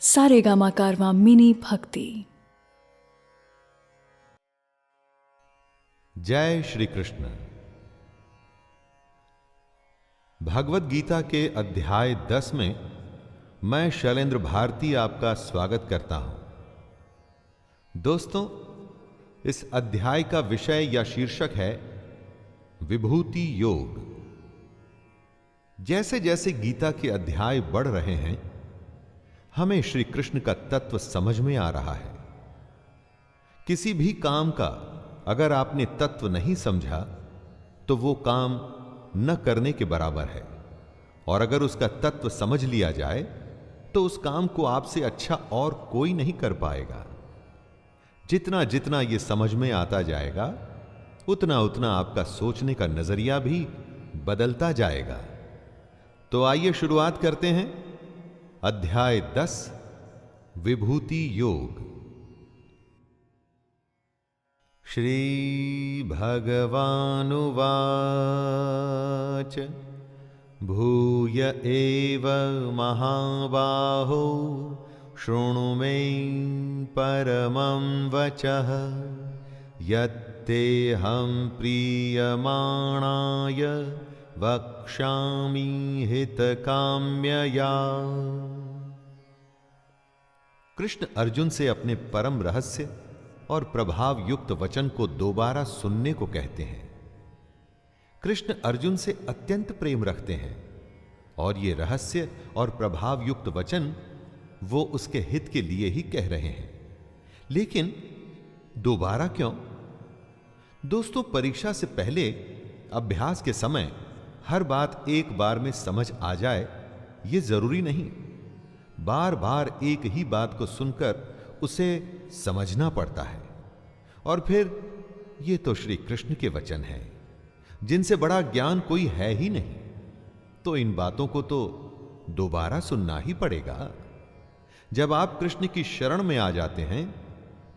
सारेगामा कारवां mini भक्ति। जय श्री कृष्ण। भगवत गीता के अध्याय 10 में मैं शैलेंद्र भारती आपका स्वागत करता हूं। दोस्तों, इस अध्याय का विषय या शीर्षक है विभूति योग। जैसे जैसे गीता के अध्याय बढ़ रहे हैं, हमें श्री कृष्ण का तत्व समझ में आ रहा है। किसी भी काम का अगर आपने तत्व नहीं समझा तो वो काम न करने के बराबर है, और अगर उसका तत्व समझ लिया जाए तो उस काम को आपसे अच्छा और कोई नहीं कर पाएगा। जितना जितना ये समझ में आता जाएगा, उतना उतना आपका सोचने का नजरिया भी बदलता जाएगा। तो आइए शुरुआत करते हैं। अध्याय 10 विभूति योग। श्री भगवानुवाच भूय एव महाबाहो शृणु मे परमं वचः यत्तेऽहं प्रीयमाणाय वक्ष्यामि हितकाम्यया। कृष्ण अर्जुन से अपने परम रहस्य और प्रभाव युक्त वचन को दोबारा सुनने को कहते हैं। कृष्ण अर्जुन से अत्यंत प्रेम रखते हैं और ये रहस्य और प्रभाव युक्त वचन वो उसके हित के लिए ही कह रहे हैं। लेकिन दोबारा क्यों? दोस्तों, परीक्षा से पहले अभ्यास के समय हर बात एक बार में समझ आ जाए ये जरूरी नहीं। बार बार एक ही बात को सुनकर उसे समझना पड़ता है। और फिर ये तो श्री कृष्ण के वचन हैं, जिनसे बड़ा ज्ञान कोई है ही नहीं, तो इन बातों को तो दोबारा सुनना ही पड़ेगा। जब आप कृष्ण की शरण में आ जाते हैं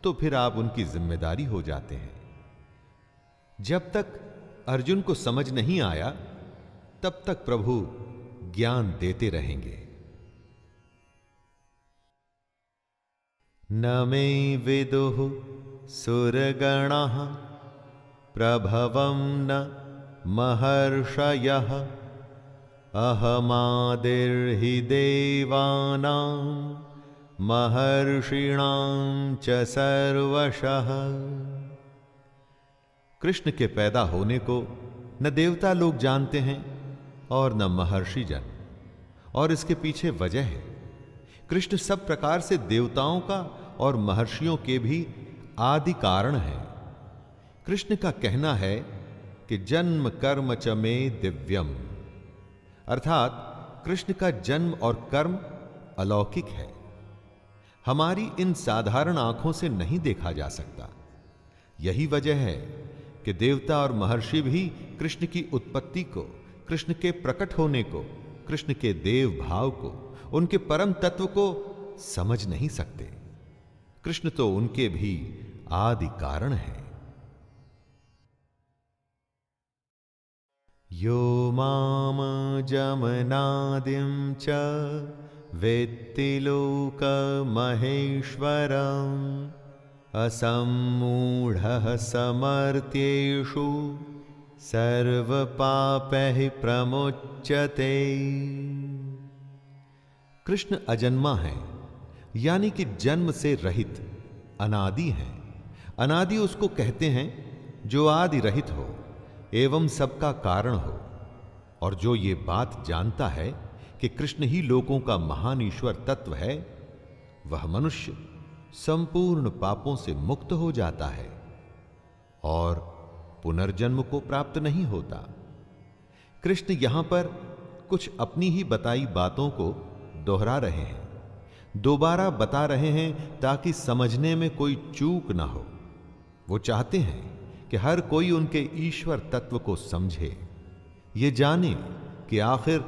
तो फिर आप उनकी जिम्मेदारी हो जाते हैं। जब तक अर्जुन को समझ नहीं आया तब तक प्रभु ज्ञान देते रहेंगे। न मे विदुः सुरगणाः प्रभवं न महर्षयः अहमादिर्हि देवानां महर्षिणां च सर्वशः। कृष्ण के पैदा होने को न देवता लोग जानते हैं और न महर्षि जन, और इसके पीछे वजह है कृष्ण सब प्रकार से देवताओं का और महर्षियों के भी आदि कारण है। कृष्ण का कहना है कि जन्म कर्म च मे दिव्यम, अर्थात कृष्ण का जन्म और कर्म अलौकिक है, हमारी इन साधारण आंखों से नहीं देखा जा सकता। यही वजह है कि देवता और महर्षि भी कृष्ण की उत्पत्ति को, कृष्ण के प्रकट होने को, कृष्ण के देव भाव को, उनके परम तत्व को समझ नहीं सकते। कृष्ण तो उनके भी आदि कारण है। यो माम जमनादिं च वेत्ति लोकमहेश्वरम् असम्मूढ़ः समर्थ्येषु सर्वपापैः प्रमुच्यते। कृष्ण अजन्मा है, यानी कि जन्म से रहित, अनादि है। अनादि उसको कहते हैं जो आदि रहित हो एवं सबका कारण हो, और जो ये बात जानता है कि कृष्ण ही लोकों का महान ईश्वर तत्व है, वह मनुष्य संपूर्ण पापों से मुक्त हो जाता है और पुनर्जन्म को प्राप्त नहीं होता। कृष्ण यहां पर कुछ अपनी ही बताई बातों को दोहरा रहे हैं, दोबारा बता रहे हैं ताकि समझने में कोई चूक ना हो। वो चाहते हैं कि हर कोई उनके ईश्वर तत्व को समझे, ये जाने कि आखिर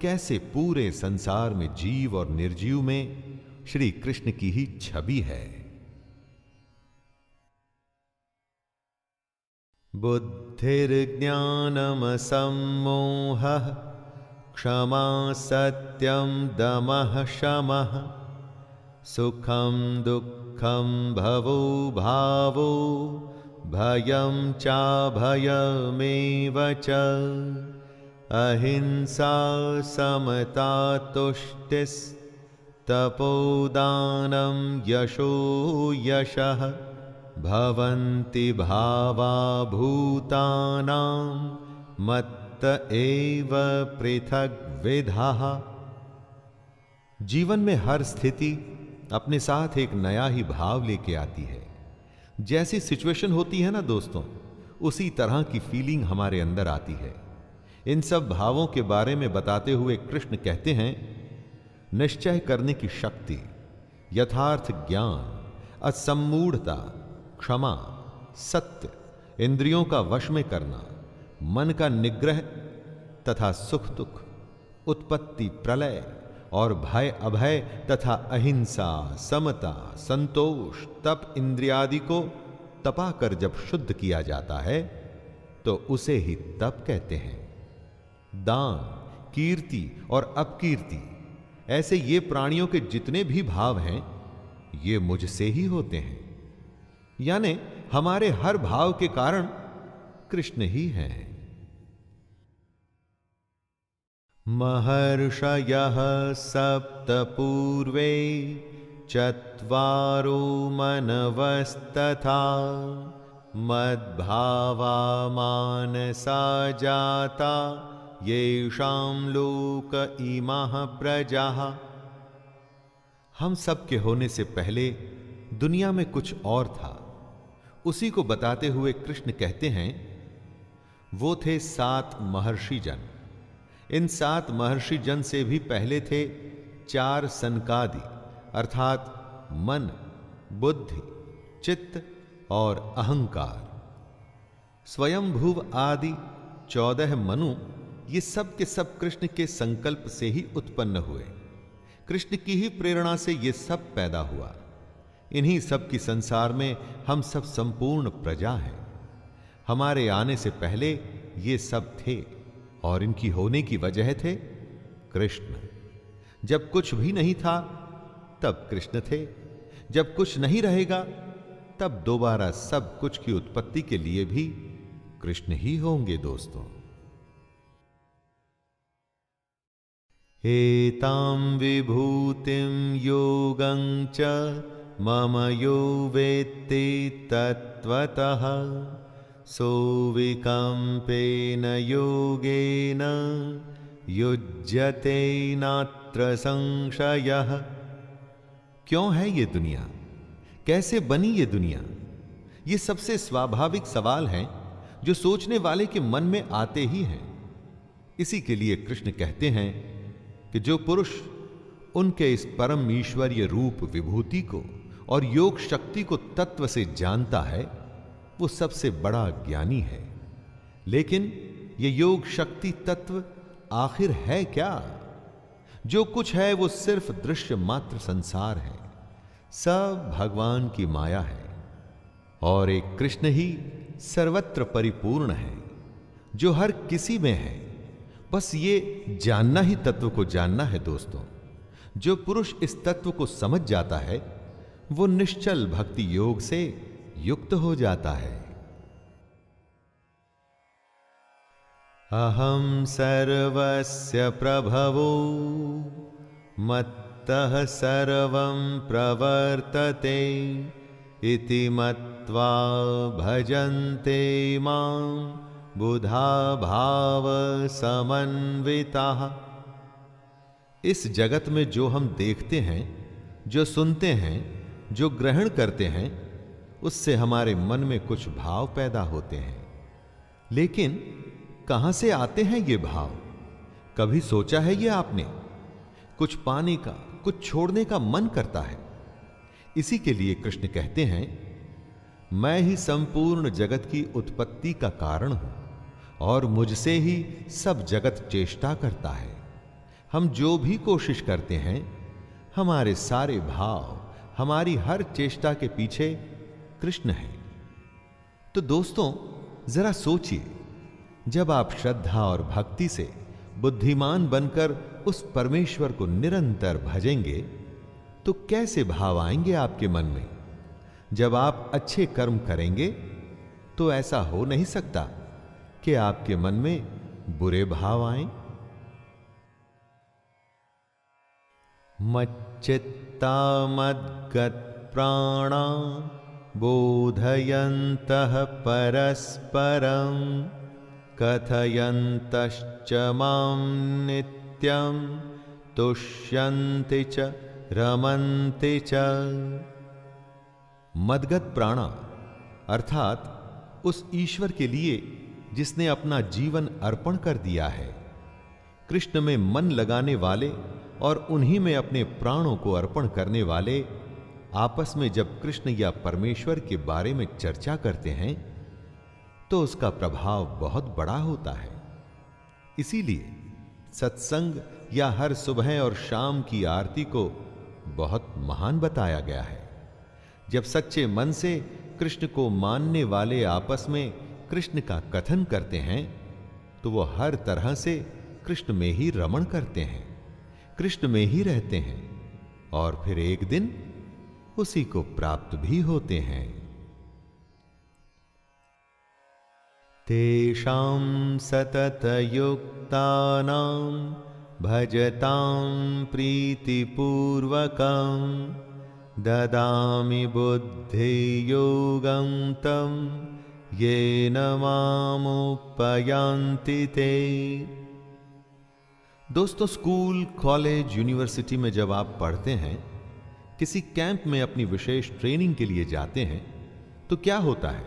कैसे पूरे संसार में जीव और निर्जीव में श्री कृष्ण की ही छवि है। बुद्धिर्ज्ञानमसम्मोहः क्षमा सत्यं दमः शमः सुखम दुःखम भवो भावो भयं चाभयमेव च अहिंसा समता तुष्टिस्तपोदानं यशो यशः भवन्ति भावा भूतानां मत्त एव पृथग् विधाः। जीवन में हर स्थिति अपने साथ एक नया ही भाव लेके आती है। जैसी सिचुएशन होती है ना दोस्तों, उसी तरह की फीलिंग हमारे अंदर आती है। इन सब भावों के बारे में बताते हुए कृष्ण कहते हैं, निश्चय करने की शक्ति, यथार्थ ज्ञान, असम्मूढ़ता, क्षमा, सत्य, इंद्रियों का वश में करना, मन का निग्रह तथा सुख दुख, उत्पत्ति प्रलय और भय अभय तथा अहिंसा, समता, संतोष, तप इंद्रियादि को तपा कर जब शुद्ध किया जाता है तो उसे ही तप कहते हैं। दान, कीर्ति और अपकीर्ति, ऐसे ये प्राणियों के जितने भी भाव हैं ये मुझसे ही होते हैं, यानी हमारे हर भाव के कारण कृष्ण ही हैं। महर्षयः सप्त पूर्वे चत्वारो मनवस्तथा मद्भावा मानसा जाता येषां लोक इमाः प्रजाः। हम सब के होने से पहले दुनिया में कुछ और था, उसी को बताते हुए कृष्ण कहते हैं, वो थे 7 महर्षि जन। इन 7 महर्षि जन से भी पहले थे 4 सनकादि, अर्थात मन, बुद्धि, चित्त और अहंकार। स्वयंभुव आदि 14 मनु, ये सब के सब कृष्ण के संकल्प से ही उत्पन्न हुए। कृष्ण की ही प्रेरणा से ये सब पैदा हुआ। इन्हीं सब की संसार में हम सब संपूर्ण प्रजा हैं। हमारे आने से पहले ये सब थे और इनकी होने की वजह थे कृष्ण। जब कुछ भी नहीं था तब कृष्ण थे, जब कुछ नहीं रहेगा तब दोबारा सब कुछ की उत्पत्ति के लिए भी कृष्ण ही होंगे दोस्तों। एतां विभूतिं योगं च मम यो वेत्ति तत्त्वतः सोऽविकम्पेन योगेन युज्यते नात्र संशयः। क्यों है ये दुनिया, कैसे बनी ये दुनिया, ये सबसे स्वाभाविक सवाल हैं जो सोचने वाले के मन में आते ही हैं। इसी के लिए कृष्ण कहते हैं कि जो पुरुष उनके इस परम ईश्वरीय रूप विभूति को और योग शक्ति को तत्व से जानता है वो सबसे बड़ा ज्ञानी है। लेकिन ये योग शक्ति तत्व आखिर है क्या? जो कुछ है वो सिर्फ दृश्य मात्र संसार है, सब भगवान की माया है और एक कृष्ण ही सर्वत्र परिपूर्ण है जो हर किसी में है। बस ये जानना ही तत्व को जानना है दोस्तों। जो पुरुष इस तत्व को समझ जाता है वो निश्चल भक्ति योग से युक्त हो जाता है। अहम सर्वस्य प्रभवो मत्तः सर्वं प्रवर्तते इति मत्वा भजन्ते मां बुधा भाव समन्विताः। इस जगत में जो हम देखते हैं, जो सुनते हैं, जो ग्रहण करते हैं, उससे हमारे मन में कुछ भाव पैदा होते हैं। लेकिन कहां से आते हैं ये भाव? कभी सोचा है ये आपने? कुछ पाने का, कुछ छोड़ने का मन करता है। इसी के लिए कृष्ण कहते हैं, मैं ही संपूर्ण जगत की उत्पत्ति का कारण हूं और मुझसे ही सब जगत चेष्टा करता है। हम जो भी कोशिश करते हैं, हमारे सारे भाव, हमारी हर चेष्टा के पीछे कृष्ण है। तो दोस्तों जरा सोचिए, जब आप श्रद्धा और भक्ति से बुद्धिमान बनकर उस परमेश्वर को निरंतर भजेंगे तो कैसे भाव आएंगे आपके मन में? जब आप अच्छे कर्म करेंगे तो ऐसा हो नहीं सकता कि आपके मन में बुरे भाव आएं। मच्चित्ता मद्गत प्राणा बोधयन्तः परस्परं कथयन्तश्च मां नित्यं तुष्यन्ति च रमन्ति च। मदगत प्राणा अर्थात उस ईश्वर के लिए जिसने अपना जीवन अर्पण कर दिया है, कृष्ण में मन लगाने वाले और उन्हीं में अपने प्राणों को अर्पण करने वाले आपस में जब कृष्ण या परमेश्वर के बारे में चर्चा करते हैं तो उसका प्रभाव बहुत बड़ा होता है। इसीलिए सत्संग या हर सुबह और शाम की आरती को बहुत महान बताया गया है। जब सच्चे मन से कृष्ण को मानने वाले आपस में कृष्ण का कथन करते हैं तो वो हर तरह से कृष्ण में ही रमण करते हैं, कृष्ण में ही रहते हैं और फिर एक दिन उसी को प्राप्त भी होते हैं। तेषां सततयुक्तानां भजतां प्रीतिपूर्वकं ददामि बुद्धियोगं तं येन मामुपयान्ति ते। दोस्तों, स्कूल, कॉलेज, यूनिवर्सिटी में जब आप पढ़ते हैं, किसी कैंप में अपनी विशेष ट्रेनिंग के लिए जाते हैं तो क्या होता है?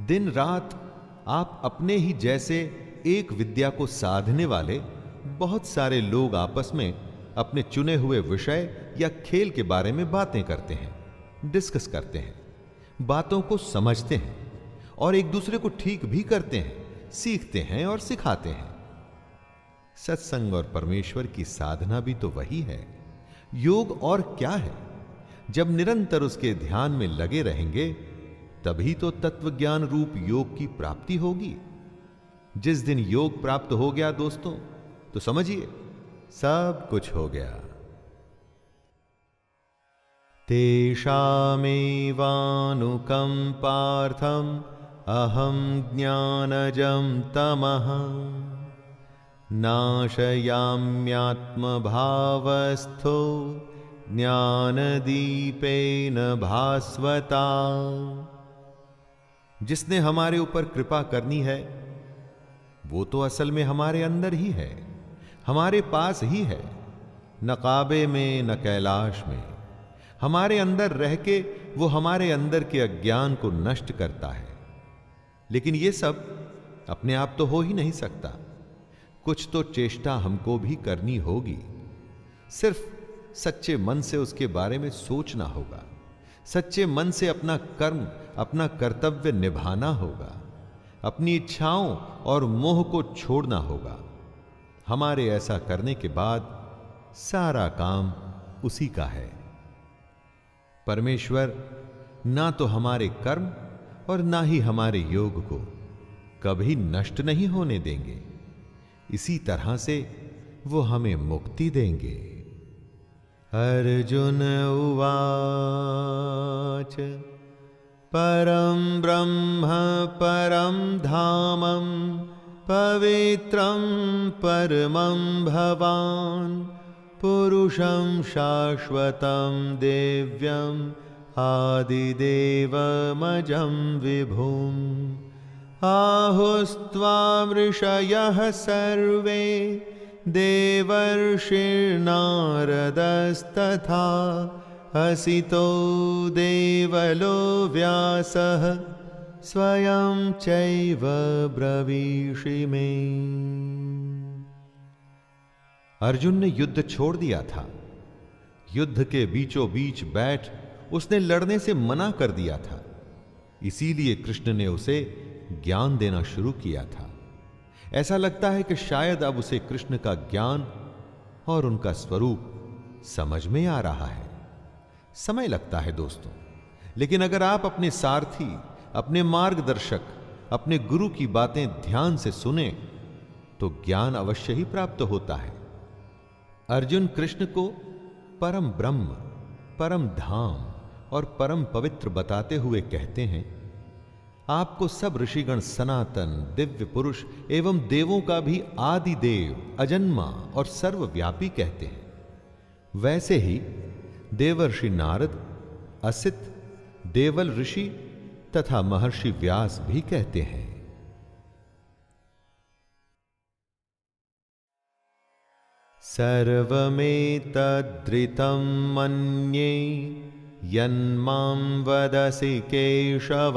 दिन रात आप अपने ही जैसे एक विद्या को साधने वाले बहुत सारे लोग आपस में अपने चुने हुए विषय या खेल के बारे में बातें करते हैं, डिस्कस करते हैं, बातों को समझते हैं और एक दूसरे को ठीक भी करते हैं, सीखते हैं और सिखाते हैं। सत्संग और परमेश्वर की साधना भी तो वही है। योग और क्या है? जब निरंतर उसके ध्यान में लगे रहेंगे तभी तो तत्वज्ञान रूप योग की प्राप्ति होगी। जिस दिन योग प्राप्त हो गया दोस्तों, तो समझिए सब कुछ हो गया। तेषामेवानुकंपार्थम अहम ज्ञानजं तमः नाशयाम्यात्मभावस्थो ज्ञानदीपेन भास्वता। जिसने हमारे ऊपर कृपा करनी है वो तो असल में हमारे अंदर ही है, हमारे पास ही है, न काबे में न कैलाश में। हमारे अंदर रह के वो हमारे अंदर के अज्ञान को नष्ट करता है। लेकिन ये सब अपने आप तो हो ही नहीं सकता, कुछ तो चेष्टा हमको भी करनी होगी। सिर्फ सच्चे मन से उसके बारे में सोचना होगा, सच्चे मन से अपना कर्म, अपना कर्तव्य निभाना होगा, अपनी इच्छाओं और मोह को छोड़ना होगा। हमारे ऐसा करने के बाद सारा काम उसी का है। परमेश्वर ना तो हमारे कर्म और ना ही हमारे योग को कभी नष्ट नहीं होने देंगे। इसी तरह से वो हमें मुक्ति देंगे। अर्जुन उवाच परम ब्रह्म परम धामं पवित्रं परमं भवान् पुरुषं शाश्वतं दिव्यम् आदिदेवमजं विभुम् आहुस्त्वां ऋषयः सर्वे देवर्षिर्नारदस्तथा हसितो देवलो व्यासः स्वयं चैव ब्रवीषि मे। अर्जुन ने युद्ध छोड़ दिया था। युद्ध के बीचों बीच बैठ उसने लड़ने से मना कर दिया था। इसीलिए कृष्ण ने उसे ज्ञान देना शुरू किया था। ऐसा लगता है कि शायद अब उसे कृष्ण का ज्ञान और उनका स्वरूप समझ में आ रहा है। समय लगता है दोस्तों, लेकिन अगर आप अपने सारथी, अपने मार्गदर्शक, अपने गुरु की बातें ध्यान से सुने तो ज्ञान अवश्य ही प्राप्त होता है। अर्जुन कृष्ण को परम ब्रह्म परम धाम और परम पवित्र बताते हुए कहते हैं, आपको सब ऋषिगण सनातन, दिव्य पुरुष एवं देवों का भी आदि देव, अजन्मा और सर्वव्यापी कहते हैं। वैसे ही देवर्षि नारद, असित, देवल ऋषि तथा महर्षि व्यास भी कहते हैं। सर्वमेतद्ऋतं मन्ये यन्मां वदसि केशव,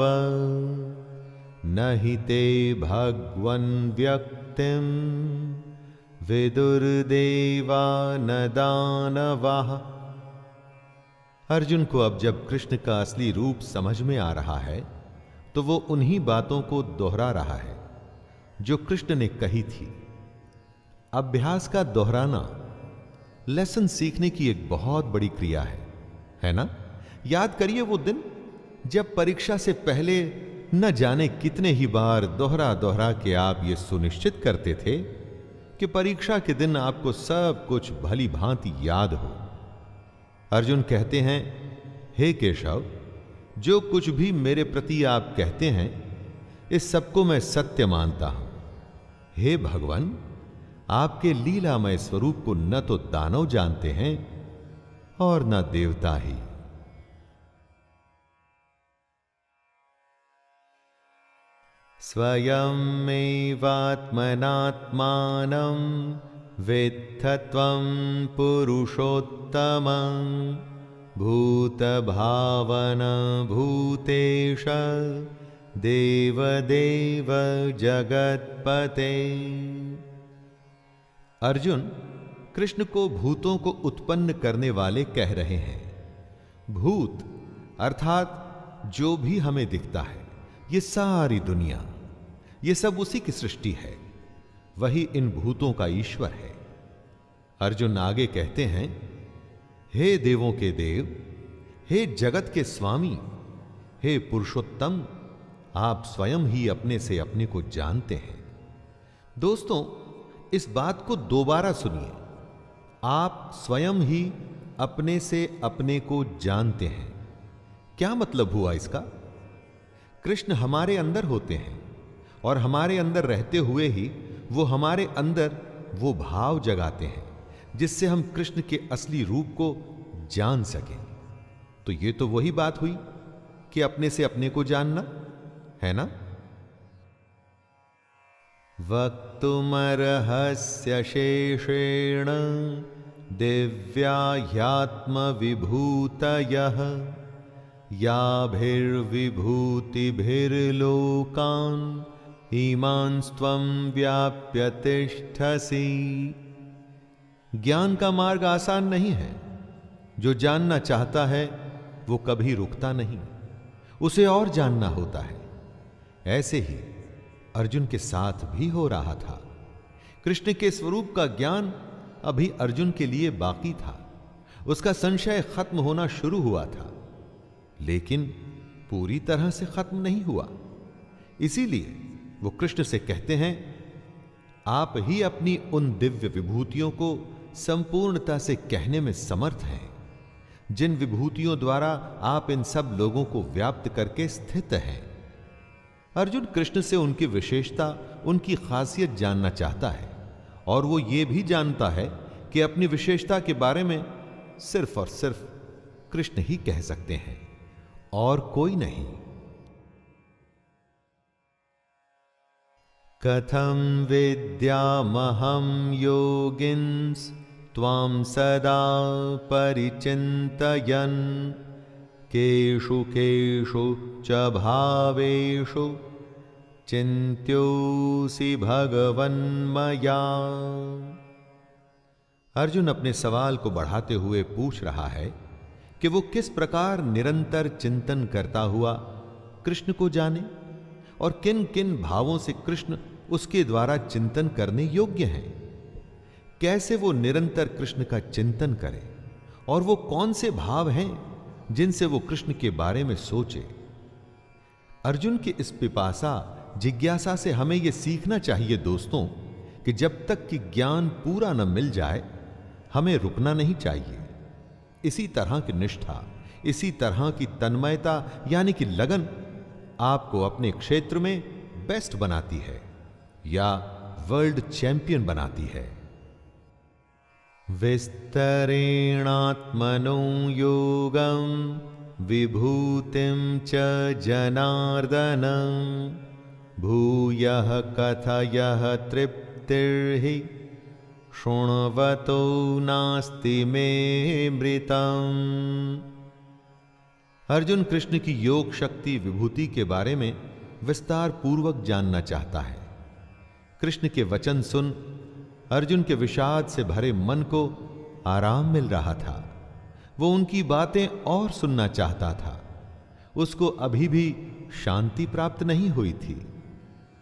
न हि ते भगवन् व्यक्तिं विदुर्देवा न दानवाः। अर्जुन को अब जब कृष्ण का असली रूप समझ में आ रहा है तो वो उन्हीं बातों को दोहरा रहा है जो कृष्ण ने कही थी। अभ्यास का दोहराना लेसन सीखने की एक बहुत बड़ी क्रिया है ना? याद करिए वो दिन जब परीक्षा से पहले न जाने कितने ही बार दोहरा दोहरा के आप ये सुनिश्चित करते थे कि परीक्षा के दिन आपको सब कुछ भली भांति याद हो। अर्जुन कहते हैं, हे केशव, जो कुछ भी मेरे प्रति आप कहते हैं इस सबको मैं सत्य मानता हूं। हे भगवान, आपके लीलामय स्वरूप को न तो दानव जानते हैं और न देवता ही। स्वयमेवात्मनात्मानं वेत्थत्वं पुरुषोत्तमं भूतभावन भूतेश देवदेव जगत्पते। अर्जुन कृष्ण को भूतों को उत्पन्न करने वाले कह रहे हैं। भूत अर्थात जो भी हमें दिखता है, ये सारी दुनिया, ये सब उसी की सृष्टि है। वही इन भूतों का ईश्वर है। अर्जुन आगे कहते हैं, हे देवों के देव, हे जगत के स्वामी, हे पुरुषोत्तम, आप स्वयं ही अपने से अपने को जानते हैं। दोस्तों, इस बात को दोबारा सुनिए। आप स्वयं ही अपने से अपने को जानते हैं। क्या मतलब हुआ इसका? कृष्ण हमारे अंदर होते हैं और हमारे अंदर रहते हुए ही वो हमारे अंदर वो भाव जगाते हैं जिससे हम कृष्ण के असली रूप को जान सकें। तो ये तो वही बात हुई कि अपने से अपने को जानना, है ना? वक्तुमर्हस्य शेषेण दिव्या ह्यात्मविभूतयः याभिर्विभूतिभिर्लोकान् इमांस्त्वं व्याप्य तिष्ठसि। ज्ञान का मार्ग आसान नहीं है। जो जानना चाहता है वो कभी रुकता नहीं, उसे और जानना होता है। ऐसे ही अर्जुन के साथ भी हो रहा था। कृष्ण के स्वरूप का ज्ञान अभी अर्जुन के लिए बाकी था। उसका संशय खत्म होना शुरू हुआ था, लेकिन पूरी तरह से खत्म नहीं हुआ। इसीलिए वो कृष्ण से कहते हैं, आप ही अपनी उन दिव्य विभूतियों को संपूर्णता से कहने में समर्थ हैं, जिन विभूतियों द्वारा आप इन सब लोगों को व्याप्त करके स्थित हैं। अर्जुन कृष्ण से उनकी विशेषता, उनकी खासियत जानना चाहता है, और वो ये भी जानता है कि अपनी विशेषता के बारे में सिर्फ और सिर्फ कृष्ण ही कह सकते हैं और कोई नहीं। कथं विद्यामहं योगिन्स त्वां सदा परिचिन्तयन् केषु केषु च भावेषु चिन्त्योऽसि भगवन्मया। अर्जुन अपने सवाल को बढ़ाते हुए पूछ रहा है कि वो किस प्रकार निरंतर चिंतन करता हुआ कृष्ण को जाने और किन किन भावों से कृष्ण उसके द्वारा चिंतन करने योग्य हैं। कैसे वो निरंतर कृष्ण का चिंतन करे और वो कौन से भाव हैं जिनसे वो कृष्ण के बारे में सोचे। अर्जुन की इस पिपासा, जिज्ञासा से हमें यह सीखना चाहिए दोस्तों कि जब तक कि ज्ञान पूरा न मिल जाए हमें रुकना नहीं चाहिए। इसी तरह की निष्ठा, इसी तरह की तन्मयता यानी कि लगन आपको अपने क्षेत्र में बेस्ट बनाती है या वर्ल्ड चैंपियन बनाती है। विस्तरेणात्मनो योगं विभूतिं च जनार्दन भूयः कथयः तृप्तिर्हि शृण्वतो नास्ति मे मृतम्। अर्जुन कृष्ण की योग शक्ति विभूति के बारे में विस्तार पूर्वक जानना चाहता है। कृष्ण के वचन सुन अर्जुन के विषाद से भरे मन को आराम मिल रहा था। वो उनकी बातें और सुनना चाहता था। उसको अभी भी शांति प्राप्त नहीं हुई थी,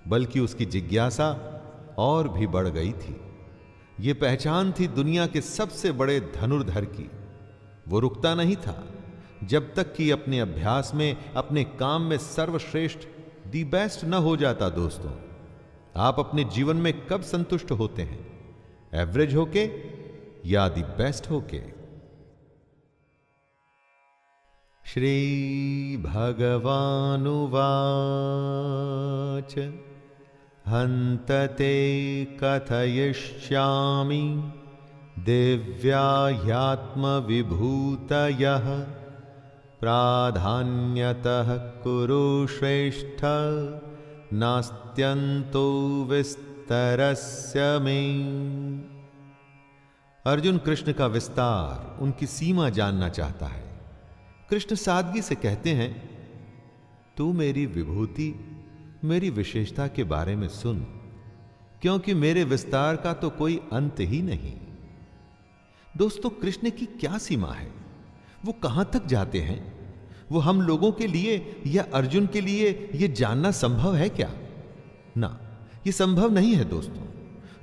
बल्कि उसकी जिज्ञासा और भी बढ़ गई थी। ये पहचान थी दुनिया के सबसे बड़े धनुर्धर की। वो रुकता नहीं था जब तक कि अपने अभ्यास में, अपने काम में सर्वश्रेष्ठ, दी बेस्ट न हो जाता। दोस्तों, आप अपने जीवन में कब संतुष्ट होते हैं? एवरेज होके या दी बेस्ट होके? श्री भगवानुवाच हन्तते कथयिष्यामि दिव्या ह्यात्मविभूतयः प्राधान्यतः कुरु श्रेष्ठ नास्त्यन्तो विस्तरस्य मे। अर्जुन कृष्ण का विस्तार, उनकी सीमा जानना चाहता है। कृष्ण सादगी से कहते हैं, तू मेरी विभूति, मेरी विशेषता के बारे में सुन, क्योंकि मेरे विस्तार का तो कोई अंत ही नहीं। दोस्तों, कृष्ण की क्या सीमा है? वो कहां तक जाते हैं? वो हम लोगों के लिए या अर्जुन के लिए ये जानना संभव है क्या? ना, ये संभव नहीं है दोस्तों।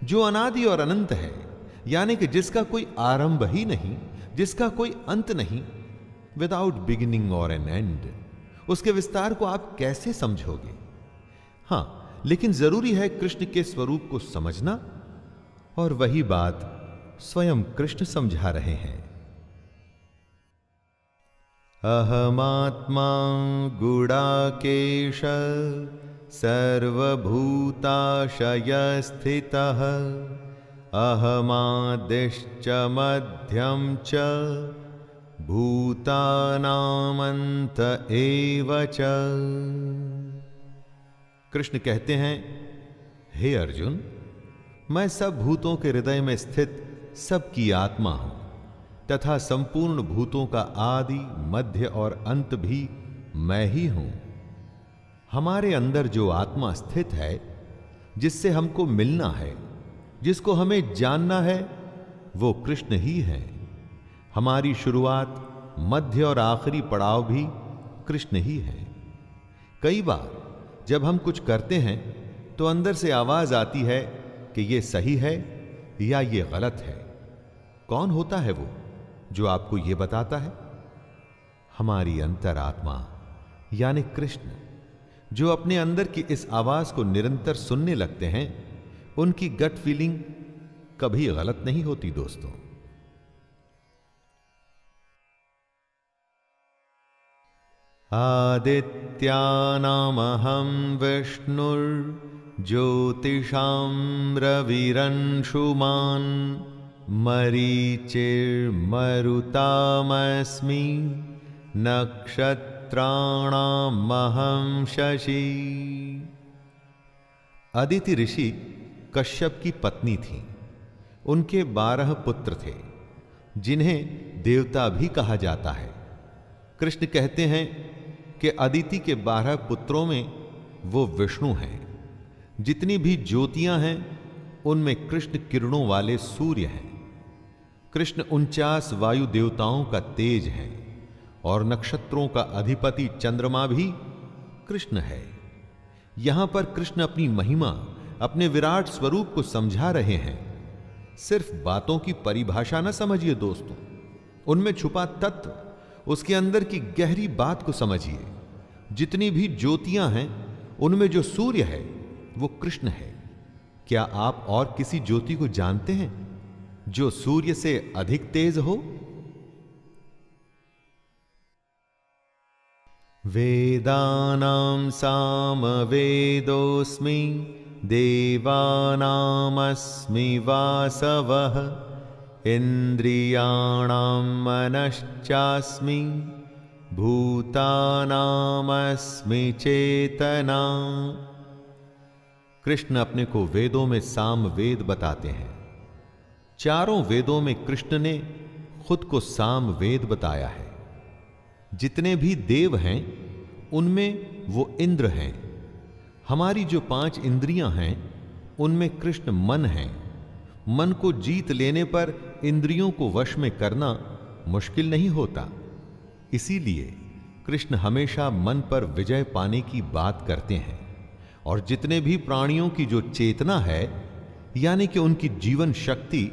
जो अनादि और अनंत है, यानी कि जिसका कोई आरंभ ही नहीं, जिसका कोई अंत नहीं, विदाउट बिगिनिंग और एन एंड, उसके विस्तार को आप कैसे समझोगे? हां, लेकिन जरूरी है कृष्ण के स्वरूप को समझना, और वही बात स्वयं कृष्ण समझा रहे हैं। अहमात्मा गुडाकेश सर्वभूताशयस्थितः अहमादिश्च मध्यम च भूतानामंत एव च। कृष्ण कहते हैं, हे अर्जुन, मैं सब भूतों के हृदय में स्थित सबकी आत्मा हूं तथा संपूर्ण भूतों का आदि, मध्य और अंत भी मैं ही हूं। हमारे अंदर जो आत्मा स्थित है, जिससे हमको मिलना है, जिसको हमें जानना है, वो कृष्ण ही है। हमारी शुरुआत, मध्य और आखिरी पड़ाव भी कृष्ण ही है। कई बार जब हम कुछ करते हैं तो अंदर से आवाज आती है कि ये सही है या ये गलत है। कौन होता है वो जो आपको ये बताता है? हमारी अंतरात्मा यानी कृष्ण, जो अपने अंदर की इस आवाज को निरंतर सुनने लगते हैं। उनकी गट फीलिंग कभी गलत नहीं होती दोस्तों। आदित्यानामहं विष्णुर्ज्योतिषां रविरंशुमान् मरीचिर्मरुतामस्मि नक्षत्राणामहं शशि। अदिति ऋषि कश्यप की पत्नी थी। उनके 12 पुत्र थे, जिन्हें देवता भी कहा जाता है। कृष्ण कहते हैं कि अदिति के 12 पुत्रों में वो विष्णु हैं। जितनी भी ज्योतियां हैं, उनमें कृष्ण किरणों वाले सूर्य हैं। कृष्ण 49 वायु देवताओं का तेज है, और नक्षत्रों का अधिपति चंद्रमा भी कृष्ण है। यहां पर कृष्ण अपनी महिमा, अपने विराट स्वरूप को समझा रहे हैं। सिर्फ बातों की परिभाषा न समझिए दोस्तों, उनमें छुपा तत्व, उसके अंदर की गहरी बात को समझिए। जितनी भी ज्योतियां हैं, उनमें जो सूर्य है वो कृष्ण है। क्या आप और किसी ज्योति को जानते हैं जो सूर्य से अधिक तेज हो? वेदानां सामवेदोऽस्मि देवानामस्मि वासवः इन्द्रियाणां मनश्चास्मि भूतानामस्मि चेतना। कृष्ण अपने को वेदों में साम वेद बताते हैं। चारों वेदों में कृष्ण ने खुद को साम वेद बताया है। जितने भी देव हैं उनमें वो इंद्र हैं। हमारी जो 5 इंद्रियां हैं उनमें कृष्ण मन है। मन को जीत लेने पर इंद्रियों को वश में करना मुश्किल नहीं होता। इसीलिए कृष्ण हमेशा मन पर विजय पाने की बात करते हैं। और जितने भी प्राणियों की जो चेतना है, यानी कि उनकी जीवन शक्ति,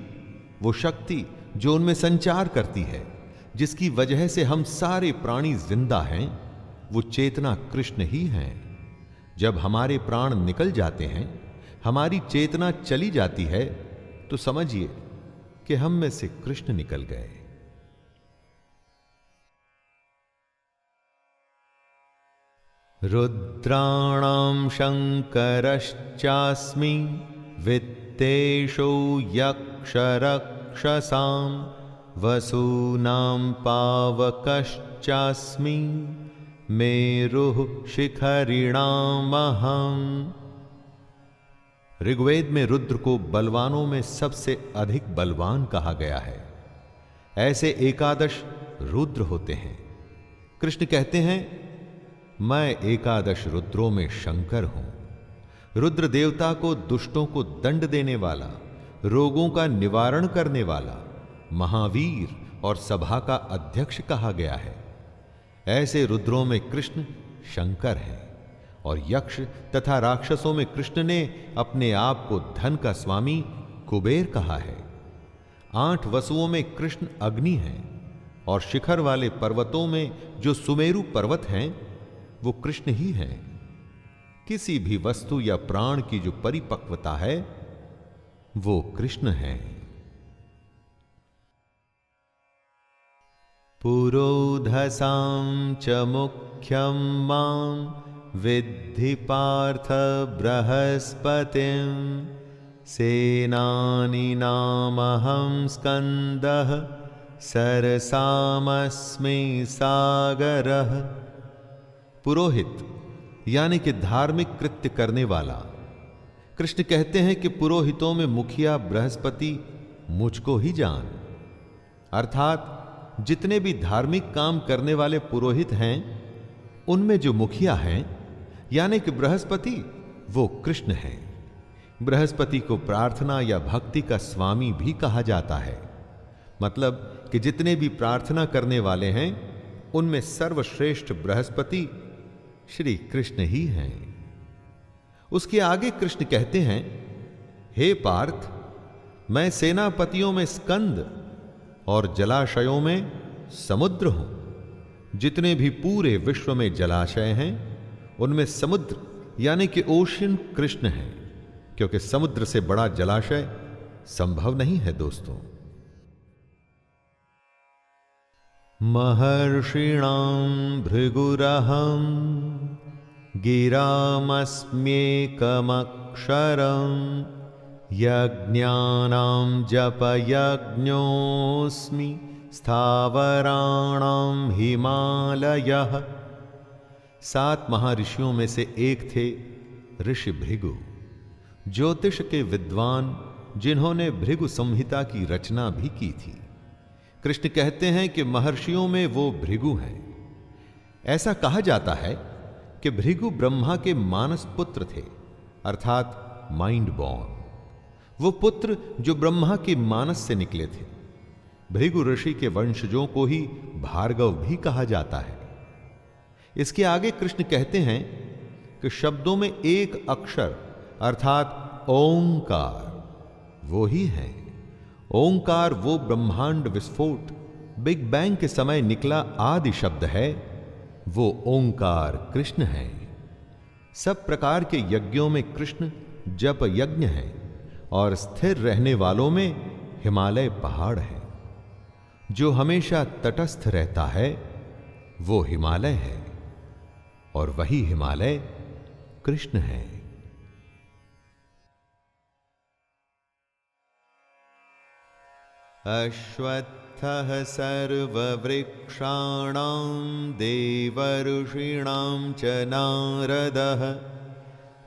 वो शक्ति जो उनमें संचार करती है, जिसकी वजह से हम सारे प्राणी जिंदा हैं, वो चेतना कृष्ण ही हैं। जब हमारे प्राण निकल जाते हैं, हमारी चेतना चली जाती है, तो समझिए कि हम में से कृष्ण निकल गए। रुद्राणां शंकरश्चास्मि वित्तेषु यक्षरक्षसां वसूनां पावकश्चास्मि मेरुः शिखरिणामहम्। ऋग्वेद में रुद्र को बलवानों में सबसे अधिक बलवान कहा गया है। ऐसे एकादश रुद्र होते हैं। कृष्ण कहते हैं, मैं एकादश रुद्रों में शंकर हूं। रुद्र देवता को दुष्टों को दंड देने वाला, रोगों का निवारण करने वाला, महावीर और सभा का अध्यक्ष कहा गया है। ऐसे रुद्रों में कृष्ण शंकर हैं। और यक्ष तथा राक्षसों में कृष्ण ने अपने आप को धन का स्वामी कुबेर कहा है। 8 वसुओं में कृष्ण अग्नि हैं। और शिखर वाले पर्वतों में जो सुमेरु पर्वत हैं, वो कृष्ण ही हैं। किसी भी वस्तु या प्राण की जो परिपक्वता है, वो कृष्ण है। पुरोधसां च मुख्यं मां विद्धि पार्थ बृहस्पतिं सेनानीनामहं स्कंदः सरसामस्मि सागरः। पुरोहित यानी कि धार्मिक कृत्य करने वाला। कृष्ण कहते हैं कि पुरोहितों में मुखिया बृहस्पति मुझको ही जान। अर्थात जितने भी धार्मिक काम करने वाले पुरोहित हैं, उनमें जो मुखिया हैं यानी कि बृहस्पति, वो कृष्ण हैं। बृहस्पति को प्रार्थना या भक्ति का स्वामी भी कहा जाता है। मतलब कि जितने भी प्रार्थना करने वाले हैं, उनमें सर्वश्रेष्ठ बृहस्पति श्री कृष्ण ही हैं। उसके आगे कृष्ण कहते हैं, हे पार्थ, मैं सेनापतियों में स्कंद और जलाशयों में समुद्र हूं। जितने भी पूरे विश्व में जलाशय हैं, उनमें समुद्र यानी कि ओशन कृष्ण है, क्योंकि समुद्र से बड़ा जलाशय संभव नहीं है। दोस्तों, महर्षिणां भृगुरहं गिरामस्म्येकमक्षरं यज्ञानां जपयज्ञोऽस्मि स्थावराणां हिमालयः। 7 महाऋषियों में से एक थे ऋषि भृगु, ज्योतिष के विद्वान, जिन्होंने भृगु संहिता की रचना भी की थी। कृष्ण कहते हैं कि महर्षियों में वो भृगु हैं। ऐसा कहा जाता है कि भृगु ब्रह्मा के मानस पुत्र थे, अर्थात माइंड बॉर्न। वो पुत्र जो ब्रह्मा के मानस से निकले थे। भृगु ऋषि के वंशजों को ही भार्गव भी कहा जाता है। इसके आगे कृष्ण कहते हैं कि शब्दों में एक अक्षर अर्थात ओंकार वो ही है। ओंकार वो ब्रह्मांड विस्फोट, बिग बैंग के समय निकला आदि शब्द है। वो ओंकार कृष्ण है। सब प्रकार के यज्ञों में कृष्ण जप यज्ञ है और स्थिर रहने वालों में हिमालय पहाड़ है। जो हमेशा तटस्थ रहता है वो हिमालय है। और वही हिमालय कृष्ण है। अश्वत्थः सर्ववृक्षाणां देवर्षीणां च नारदः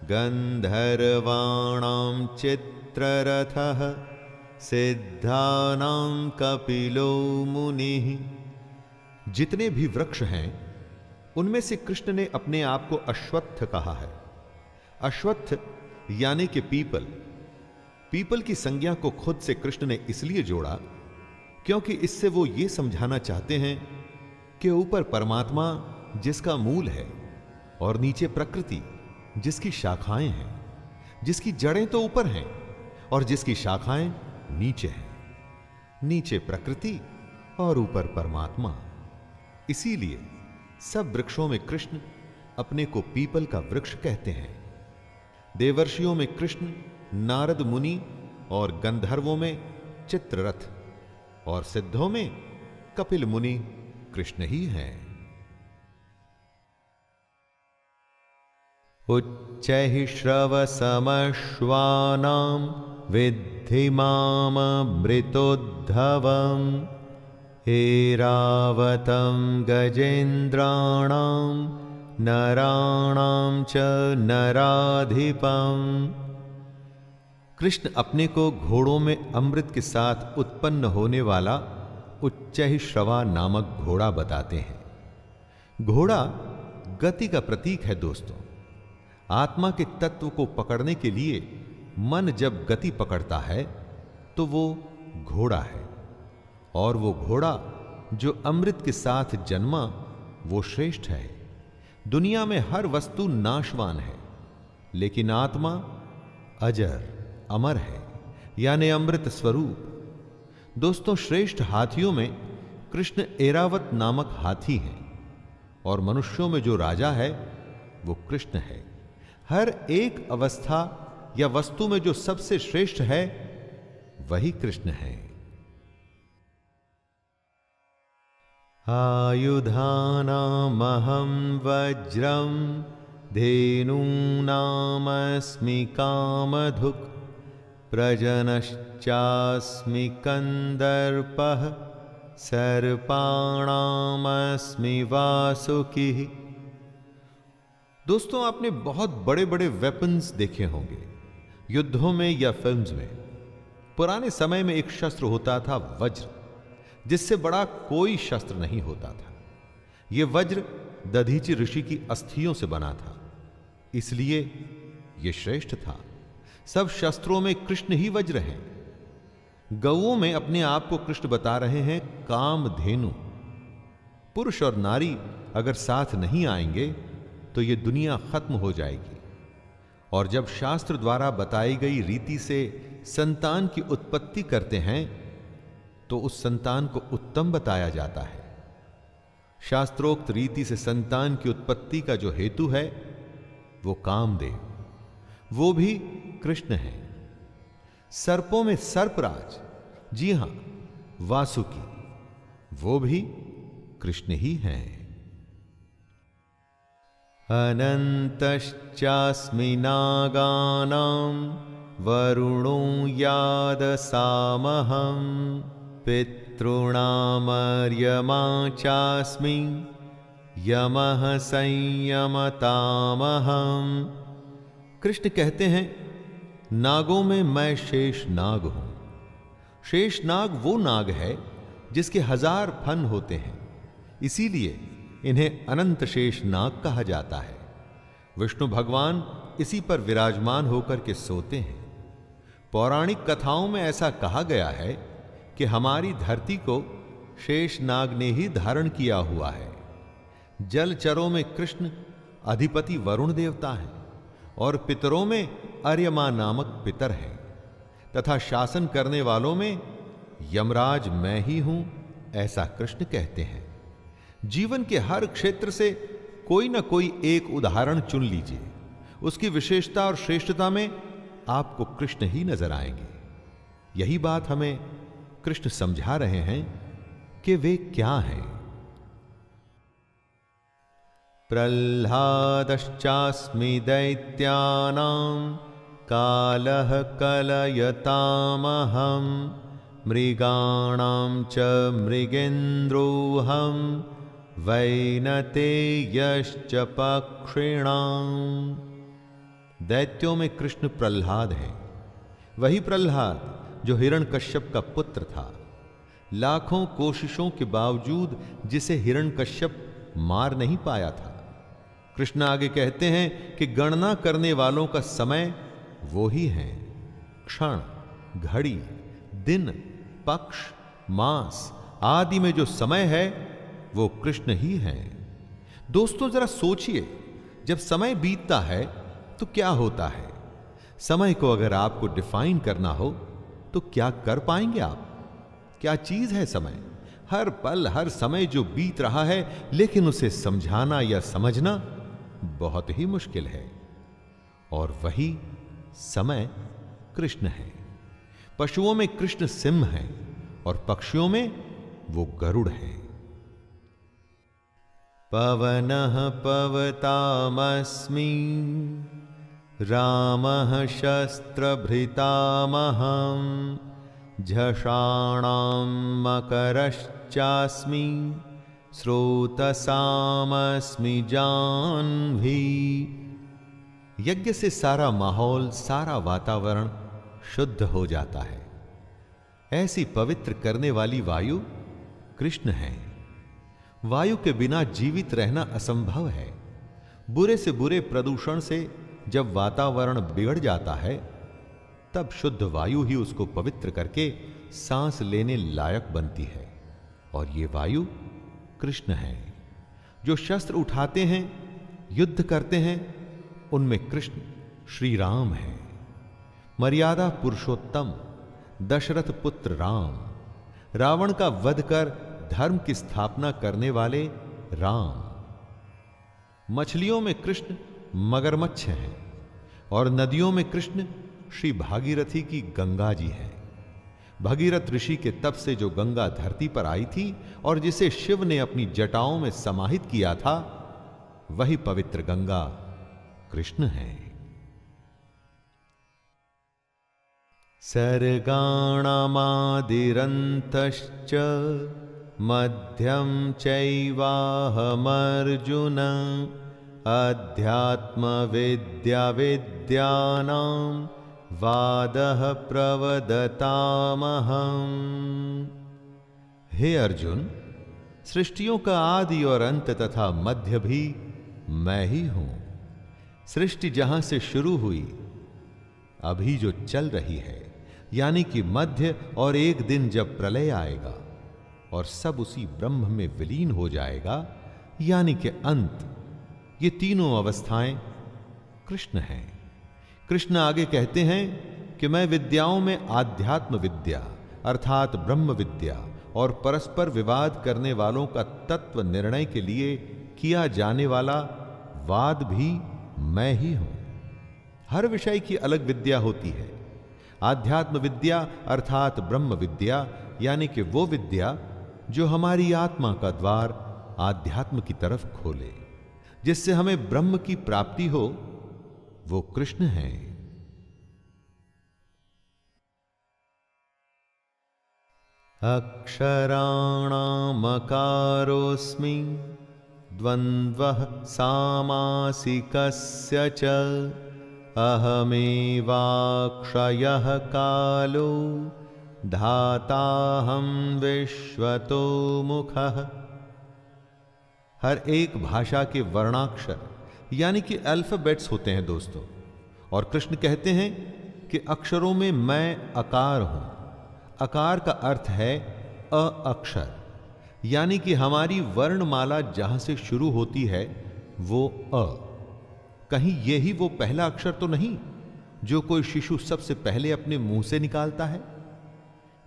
गन्धर्वाणां चित्ररथः सिद्धानां कपिलो मुनिः। जितने भी वृक्ष हैं उनमें से कृष्ण ने अपने आप को अश्वत्थ कहा है। अश्वत्थ यानी कि पीपल। पीपल की संज्ञा को खुद से कृष्ण ने इसलिए जोड़ा क्योंकि इससे वो ये समझाना चाहते हैं कि ऊपर परमात्मा जिसका मूल है और नीचे प्रकृति जिसकी शाखाएं हैं, जिसकी जड़ें तो ऊपर हैं और जिसकी शाखाएं नीचे हैं। नीचे प्रकृति और ऊपर परमात्मा। इसीलिए सब वृक्षों में कृष्ण अपने को पीपल का वृक्ष कहते हैं। देवर्षियों में कृष्ण, नारद मुनि और गंधर्वों में चित्ररथ और सिद्धों में कपिल मुनि कृष्ण ही हैं। उच्चैः श्रवसमश्वानां विद्धि माममृतोद्धवम् ऐरावतं गजेन्द्राणां नराणां च नराधिपम्। कृष्ण अपने को घोड़ों में अमृत के साथ उत्पन्न होने वाला उच्चैः श्रवा नामक घोड़ा बताते हैं। घोड़ा गति का प्रतीक है दोस्तों। आत्मा के तत्व को पकड़ने के लिए मन जब गति पकड़ता है तो वो घोड़ा है, और वो घोड़ा जो अमृत के साथ जन्मा वो श्रेष्ठ है। दुनिया में हर वस्तु नाशवान है, लेकिन आत्मा अजर अमर है, यानी अमृत स्वरूप। दोस्तों, श्रेष्ठ हाथियों में कृष्ण ऐरावत नामक हाथी हैं, और मनुष्यों में जो राजा है वो कृष्ण है। हर एक अवस्था या वस्तु में जो सबसे श्रेष्ठ है वही कृष्ण है। आयुधानामहं वज्रं धेनूनामस्मि कामधुक् प्रजनश्चास्मि कंदर्पः सर्पाणामस्मि वासुकिः। दोस्तों, आपने बहुत बड़े बड़े वेपन्स देखे होंगे युद्धों में या फिल्म्स में। पुराने समय में एक शस्त्र होता था वज्र, जिससे बड़ा कोई शस्त्र नहीं होता था। यह वज्र दधीचि ऋषि की अस्थियों से बना था, इसलिए यह श्रेष्ठ था। सब शस्त्रों में कृष्ण ही वज्र हैं। गौओं में अपने आप को कृष्ण बता रहे हैं कामधेनु। पुरुष और नारी अगर साथ नहीं आएंगे तो यह दुनिया खत्म हो जाएगी। और जब शास्त्र द्वारा बताई गई रीति से संतान की उत्पत्ति करते हैं तो उस संतान को उत्तम बताया जाता है। शास्त्रोक्त रीति से संतान की उत्पत्ति का जो हेतु है वो कामदेव, वो भी कृष्ण है। सर्पों में सर्पराज, जी हां वासुकी, वो भी कृष्ण ही हैं। अनन्तश्चास्मि नागानां वरुणो यादसामहं पितॄणामर्यमा चास्मि यमः संयमतामहं। कृष्ण कहते हैं, नागों में मैं शेष नाग हूं। शेष नाग वो नाग है जिसके 1000 फन होते हैं, इसीलिए इन्हें अनंत शेष नाग कहा जाता है। विष्णु भगवान इसी पर विराजमान होकर के सोते हैं। पौराणिक कथाओं में ऐसा कहा गया है कि हमारी धरती को शेष नाग ने ही धारण किया हुआ है। जलचरों में कृष्ण अधिपति वरुण देवता हैं और पितरों में अर्यमा नामक पितर है, तथा शासन करने वालों में यमराज मैं ही हूं, ऐसा कृष्ण कहते हैं। जीवन के हर क्षेत्र से कोई ना कोई एक उदाहरण चुन लीजिए, उसकी विशेषता और श्रेष्ठता में आपको कृष्ण ही नजर आएंगे। यही बात हमें कृष्ण समझा रहे हैं कि वे क्या हैं। प्रह्लादश्चास्मि दैत्यानां कालः कलयतामहं मृगाणां च मृगेन्द्रोऽहं वैनतेयश्च पक्षिणां। दैत्यों में कृष्ण प्रह्लाद है, वही प्रह्लाद जो हिरण्यकश्यप का पुत्र था। लाखों कोशिशों के बावजूद जिसे हिरण्यकश्यप मार नहीं पाया था। कृष्ण आगे कहते हैं कि गणना करने वालों का समय वो ही है। क्षण, घड़ी, दिन, पक्ष, मास आदि में जो समय है वो कृष्ण ही है। दोस्तों जरा सोचिए, जब समय बीतता है तो क्या होता है? समय को अगर आपको डिफाइन करना हो तो क्या कर पाएंगे आप? क्या चीज है समय? हर पल हर समय जो बीत रहा है, लेकिन उसे समझाना या समझना बहुत ही मुश्किल है। और वही समय कृष्ण है। पशुओं में कृष्ण सिंह है और पक्षियों में वो गरुड़ है। पवनः पवतामस्मि रामः शस्त्रभृतामहं झषाणां मकरश्चास्मि स्रोतसामस्मि जाह्नवी। यज्ञ से सारा माहौल, सारा वातावरण शुद्ध हो जाता है। ऐसी पवित्र करने वाली वायु कृष्ण है। वायु के बिना जीवित रहना असंभव है। बुरे से बुरे प्रदूषण से जब वातावरण बिगड़ जाता है, तब शुद्ध वायु ही उसको पवित्र करके सांस लेने लायक बनती है। और ये वायु कृष्ण है। जो शस्त्र उठाते हैं, युद्ध करते हैं, उनमें कृष्ण श्री राम है। मर्यादा पुरुषोत्तम दशरथ पुत्र राम, रावण का वध कर धर्म की स्थापना करने वाले राम। मछलियों में कृष्ण मगरमच्छ हैं और नदियों में कृष्ण श्री भागीरथी की गंगा जी है। भगीरथ ऋषि के तप से जो गंगा धरती पर आई थी और जिसे शिव ने अपनी जटाओं में समाहित किया था, वही पवित्र गंगा कृष्ण है। सर्गाणामादिरन्तश्च मध्यं चैवाहमर्जुन अध्यात्मविद्या विद्यानां वादः प्रवदतामहं। हे अर्जुन, सृष्टियों का आदि और अंत तथा मध्य भी मैं ही हूं। सृष्टि जहां से शुरू हुई, अभी जो चल रही है, यानी कि मध्य, और एक दिन जब प्रलय आएगा और सब उसी ब्रह्म में विलीन हो जाएगा, यानी कि अंत, ये तीनों अवस्थाएं कृष्ण हैं। कृष्ण आगे कहते हैं कि मैं विद्याओं में आध्यात्म विद्या अर्थात ब्रह्म विद्या और परस्पर विवाद करने वालों का तत्व निर्णय के लिए किया जाने वाला वाद भी मैं ही हूं। हर विषय की अलग विद्या होती है। आध्यात्म विद्या अर्थात ब्रह्म विद्या, यानी कि वो विद्या जो हमारी आत्मा का द्वार आध्यात्म की तरफ खोले, जिससे हमें ब्रह्म की प्राप्ति हो, वो कृष्ण है। अक्षराणामकारोऽस्मि द्वन्द्वः सामासिकस्य च अहमेवाक्षयः कालो धाताहं विश्वतो मुखः। हर एक भाषा के वर्णाक्षर यानी कि अल्फाबेट्स होते हैं दोस्तों, और कृष्ण कहते हैं कि अक्षरों में मैं अकार हूं। अकार का अर्थ है अ अक्षर, यानी कि हमारी वर्णमाला जहां से शुरू होती है वो अ। कहीं यही वो पहला अक्षर तो नहीं जो कोई शिशु सबसे पहले अपने मुंह से निकालता है।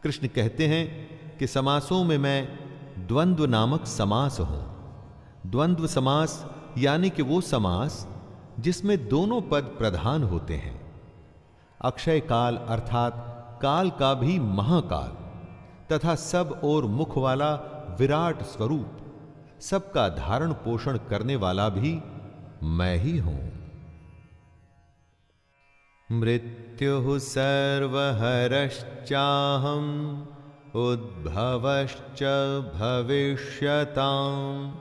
कृष्ण कहते हैं कि समासों में मैं द्वंद्व नामक समास हूं। द्वंद्व समास यानी कि वो समास जिसमें दोनों पद प्रधान होते हैं। अक्षय काल अर्थात काल का भी महाकाल तथा सब और मुख वाला विराट स्वरूप सबका धारण पोषण करने वाला भी मैं ही हूं। मृत्युः सर्वहरश्चाहम् उद्भवश्च भविष्यताम्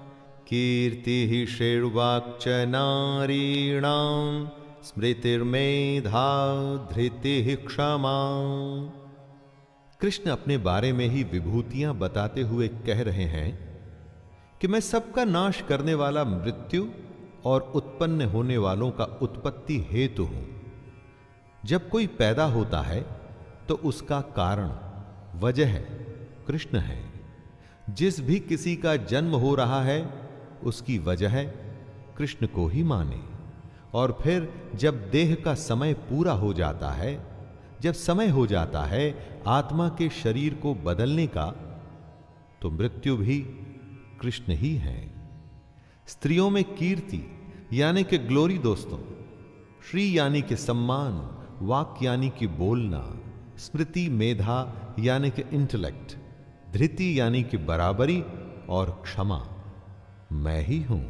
कीर्तिः श्रीर्वाक्च नारीणां स्मृतिर्मेधा धृतिः क्षमा। कृष्ण अपने बारे में ही विभूतियां बताते हुए कह रहे हैं कि मैं सबका नाश करने वाला मृत्यु और उत्पन्न होने वालों का उत्पत्ति हेतु हूं। जब कोई पैदा होता है तो उसका कारण वजह कृष्ण है। जिस भी किसी का जन्म हो रहा है उसकी वजह कृष्ण को ही माने। और फिर जब देह का समय पूरा हो जाता है, जब समय हो जाता है आत्मा के शरीर को बदलने का, तो मृत्यु भी कृष्ण ही है। स्त्रियों में कीर्ति यानी कि ग्लोरी दोस्तों, श्री यानी कि सम्मान, वाक यानी कि बोलना, स्मृति मेधा यानी कि इंटेलेक्ट, धृति यानी कि बराबरी और क्षमा मैं ही हूं।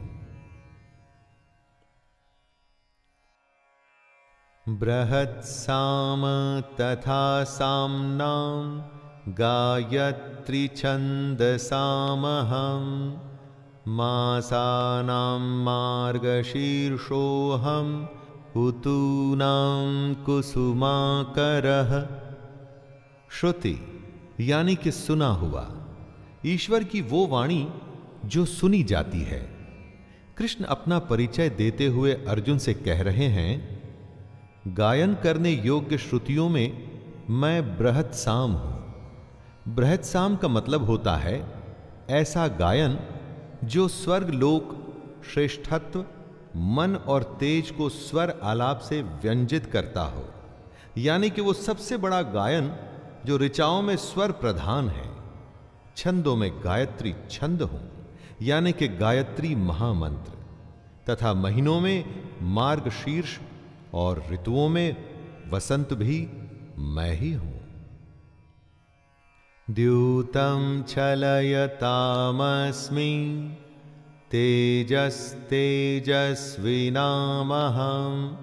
बृहत्साम तथा साम्नां गायत्री छन्दसामहं मासानां मार्गशीर्षोऽहं ऋतूनां कुसुमाकरः। श्रुति यानी कि सुना हुआ, ईश्वर की वो वाणी जो सुनी जाती है। कृष्ण अपना परिचय देते हुए अर्जुन से कह रहे हैं, गायन करने योग्य श्रुतियों में मैं बृहत्साम हूं। बृहत्साम का मतलब होता है ऐसा गायन जो स्वर्ग लोक श्रेष्ठत्व, मन और तेज को स्वर आलाप से व्यंजित करता हो, यानी कि वो सबसे बड़ा गायन जो ऋचाओं में स्वर प्रधान है। छंदों में गायत्री छंद हूं, यानी कि गायत्री महामंत्र, तथा महीनों में मार्गशीर्ष और ऋतुओं में वसंत भी मैं ही हूं। द्यूतं छलयतामस्मि तेजस्तेजस्विनामहं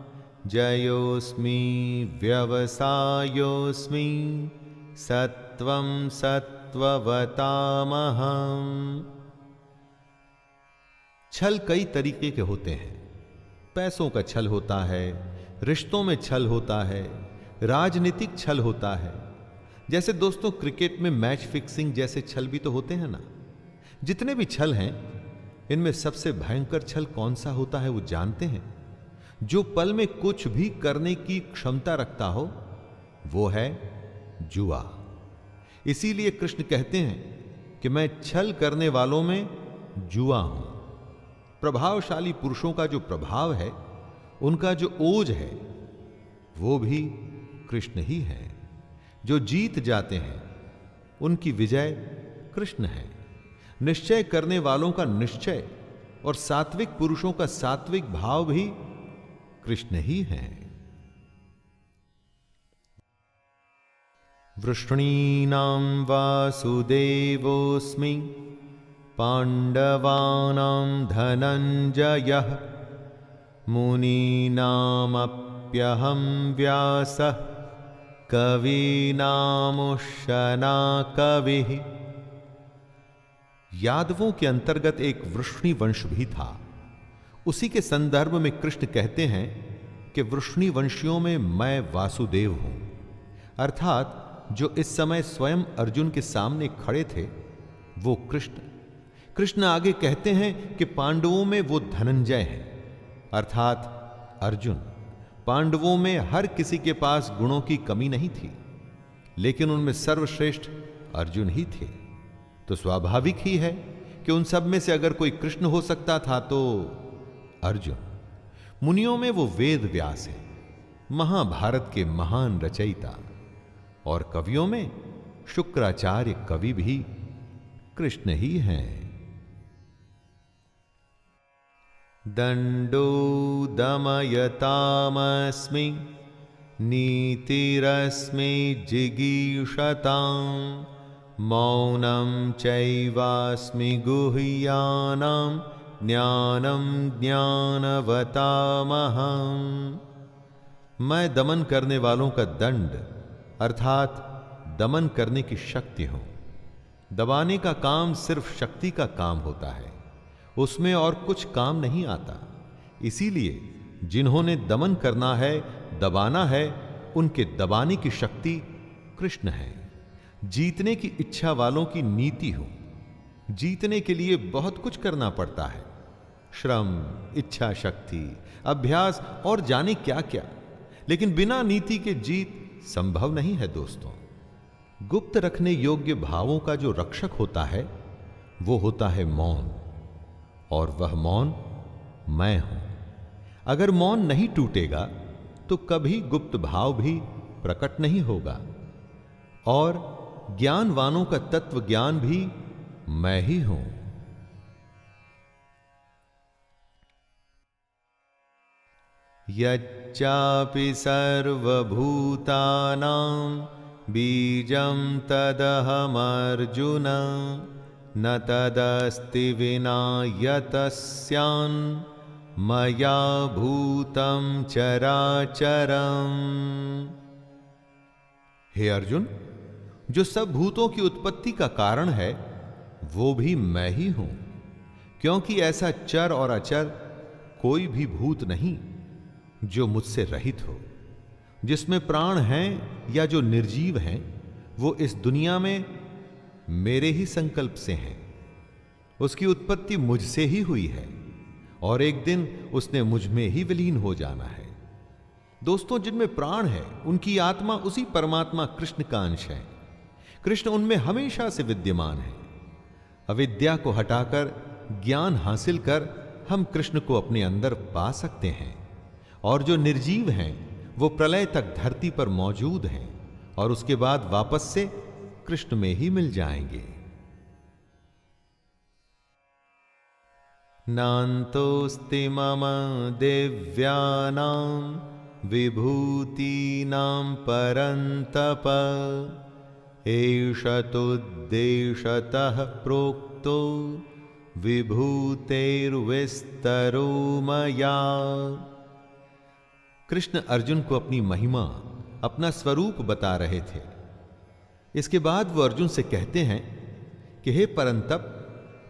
जयोस्मि व्यवसायोस्मि सत्वं सत्ववतामहं। छल कई तरीके के होते हैं। पैसों का छल होता है, रिश्तों में छल होता है, राजनीतिक छल होता है। जैसे दोस्तों क्रिकेट में मैच फिक्सिंग जैसे छल भी तो होते हैं ना। जितने भी छल हैं, इनमें सबसे भयंकर छल कौन सा होता है वो जानते हैं? जो पल में कुछ भी करने की क्षमता रखता हो, वो है जुआ। इसीलिए कृष्ण कहते हैं कि मैं छल करने वालों में जुआ हूं। प्रभावशाली पुरुषों का जो प्रभाव है, उनका जो ओज है, वो भी कृष्ण ही है। जो जीत जाते हैं उनकी विजय कृष्ण है। निश्चय करने वालों का निश्चय और सात्विक पुरुषों का सात्विक भाव भी कृष्ण ही है। वृष्णीनां वासुदेवोऽस्मि पाण्डवानां धनञ्जयः मुनीनामप्यहं व्यासः कवीनामुशना कविः। यादवों के अंतर्गत एक वृष्णि वंश भी था। उसी के संदर्भ में कृष्ण कहते हैं कि वृष्णि वंशियों में मैं वासुदेव हूं, अर्थात जो इस समय स्वयं अर्जुन के सामने खड़े थे वो कृष्ण। कृष्ण आगे कहते हैं कि पांडवों में वो धनंजय हैं, अर्थात अर्जुन। पांडवों में हर किसी के पास गुणों की कमी नहीं थी, लेकिन उनमें सर्वश्रेष्ठ अर्जुन ही थे। तो स्वाभाविक ही है कि उन सब में से अगर कोई कृष्ण हो सकता था तो अर्जुन। मुनियों में वो वेद व्यास है, महाभारत के महान रचयिता, और कवियों में शुक्राचार्य कवि भी कृष्ण ही हैं। दंडो दमयतामस्मि नीतिरस्मि जिगीषतां मौनं चैवास्मि गुह्यानां ज्ञानं ज्ञानवतामहम्। मैं दमन करने वालों का दंड अर्थात दमन करने की शक्ति हूं। दबाने का काम सिर्फ शक्ति का काम होता है, उसमें और कुछ काम नहीं आता। इसीलिए जिन्होंने दमन करना है, दबाना है, उनके दबाने की शक्ति कृष्ण है। जीतने की इच्छा वालों की नीति हो। जीतने के लिए बहुत कुछ करना पड़ता है, श्रम, इच्छा शक्ति, अभ्यास और जाने क्या क्या, लेकिन बिना नीति के जीत संभव नहीं है दोस्तों। गुप्त रखने योग्य भावों का जो रक्षक होता है वो होता है मौन, और वह मौन मैं हूं। अगर मौन नहीं टूटेगा तो कभी गुप्त भाव भी प्रकट नहीं होगा, और ज्ञानवानों का तत्व ज्ञान भी मैं ही हूं। यच्चापि सर्वभूतानां बीजं तदहमर्जुन न तदस्ति विना यतस्यान् मया भूतं चराचरम्। हे अर्जुन, जो सब भूतों की उत्पत्ति का कारण है वो भी मैं ही हूं, क्योंकि ऐसा चर और अचर कोई भी भूत नहीं जो मुझसे रहित हो। जिसमें प्राण हैं या जो निर्जीव हैं वो इस दुनिया में मेरे ही संकल्प से हैं। उसकी उत्पत्ति मुझसे ही हुई है और एक दिन उसने मुझ में ही विलीन हो जाना है। दोस्तों, जिनमें प्राण है उनकी आत्मा उसी परमात्मा कृष्ण का अंश है। कृष्ण उनमें हमेशा से विद्यमान है। अविद्या को हटाकर ज्ञान हासिल कर हम कृष्ण को अपने अंदर पा सकते हैं, और जो निर्जीव हैं वो प्रलय तक धरती पर मौजूद हैं और उसके बाद वापस से कृष्ण में ही मिल जाएंगे। नान्तोऽस्ति मम दिव्यानां विभूतीनां परन्तप एष तुद्देशतः प्रोक्तो विभूतेर्विस्तरो मया। कृष्ण अर्जुन को अपनी महिमा, अपना स्वरूप बता रहे थे। इसके बाद वो अर्जुन से कहते हैं कि हे परंतप,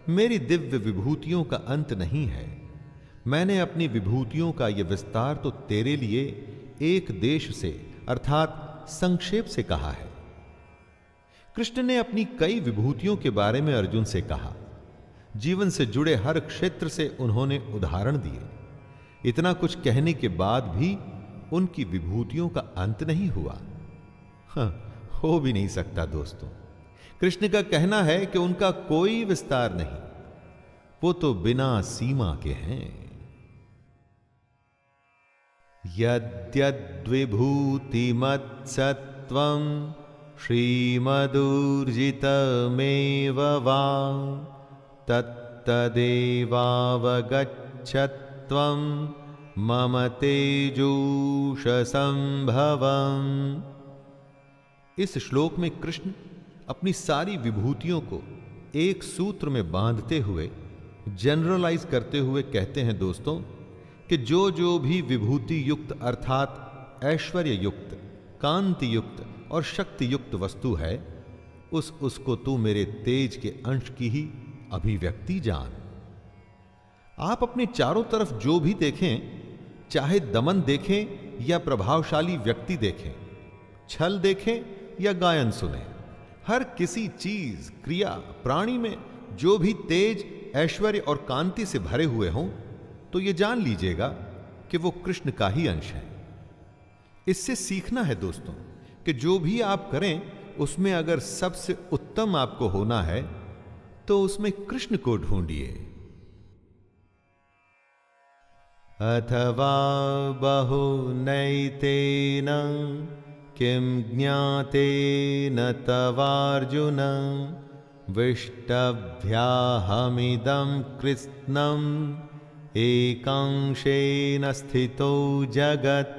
मेरी दिव्य विभूतियों का अंत नहीं है। मैंने अपनी विभूतियों का यह विस्तार तो तेरे लिए एक देश से अर्थात संक्षेप से कहा है। कृष्ण ने अपनी कई विभूतियों के बारे में अर्जुन से कहा। जीवन से जुड़े हर क्षेत्र से उन्होंने उदाहरण दिए। इतना कुछ कहने के बाद भी उनकी विभूतियों का अंत नहीं हुआ। हो भी नहीं सकता दोस्तों। कृष्ण का कहना है कि उनका कोई विस्तार नहीं, वो तो बिना सीमा के हैं। यद्यद्विभूतिमत्सत्त्वं श्रीमदूर्जितमेव वा तत्तदेवावगच्छत्वं मम तेजूषसंभवम्। इस श्लोक में कृष्ण अपनी सारी विभूतियों को एक सूत्र में बांधते हुए, जनरलाइज करते हुए कहते हैं दोस्तों कि जो जो भी विभूति युक्त अर्थात ऐश्वर्य युक्त, कांति युक्त और शक्ति युक्त वस्तु है, उसको तू मेरे तेज के अंश की ही अभिव्यक्ति जान। आप अपने चारों तरफ जो भी देखें, चाहे दमन देखें या प्रभावशाली व्यक्ति देखें, छल देखें या गायन सुने, हर किसी चीज, क्रिया, प्राणी में जो भी तेज, ऐश्वर्य और कांति से भरे हुए हों, तो ये जान लीजिएगा कि वो कृष्ण का ही अंश है। इससे सीखना है दोस्तों कि जो भी आप करें उसमें अगर सबसे उत्तम आपको होना है तो उसमें कृष्ण को ढूंढिए। अथवा बहुनैतेन किं ज्ञातेन तवार्जुन विष्टभ्याहमिदं कृत्स्नम् एकांशेन स्थितो जगत्।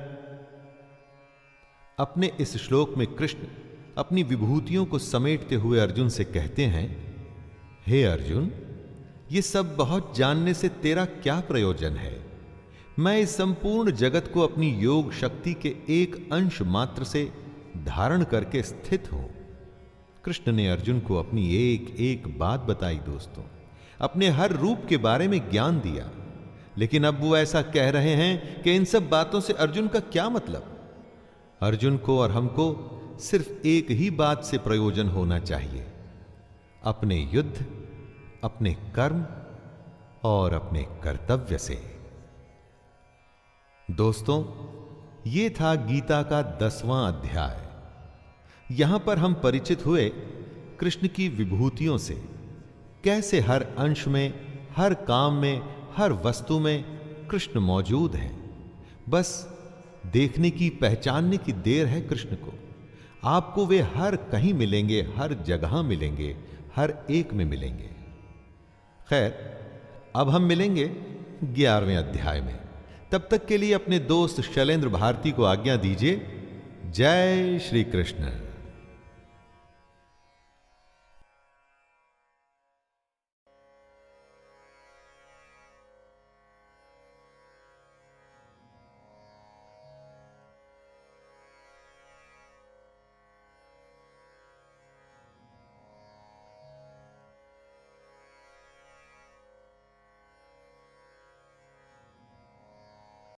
अपने इस श्लोक में कृष्ण अपनी विभूतियों को समेटते हुए अर्जुन से कहते हैं, हे अर्जुन, ये सब बहुत जानने से तेरा क्या प्रयोजन है? मैं इस संपूर्ण जगत को अपनी योग शक्ति के एक अंश मात्र से धारण करके स्थित हूं। कृष्ण ने अर्जुन को अपनी एक एक बात बताई दोस्तों, अपने हर रूप के बारे में ज्ञान दिया। लेकिन अब वो ऐसा कह रहे हैं कि इन सब बातों से अर्जुन का क्या मतलब? अर्जुन को और हमको सिर्फ एक ही बात से प्रयोजन होना चाहिए, अपने युद्ध, अपने कर्म और अपने कर्तव्य से। दोस्तों, ये था गीता का 10वां अध्याय। यहां पर हम परिचित हुए कृष्ण की विभूतियों से, कैसे हर अंश में, हर काम में, हर वस्तु में कृष्ण मौजूद हैं। बस देखने की, पहचानने की देर है कृष्ण को। आपको वे हर कहीं मिलेंगे, हर जगह मिलेंगे, हर एक में मिलेंगे। खैर, अब हम मिलेंगे 11वें अध्याय में। तब तक के लिए अपने दोस्त शैलेंद्र भारती को आज्ञा दीजिए। जय श्री कृष्ण।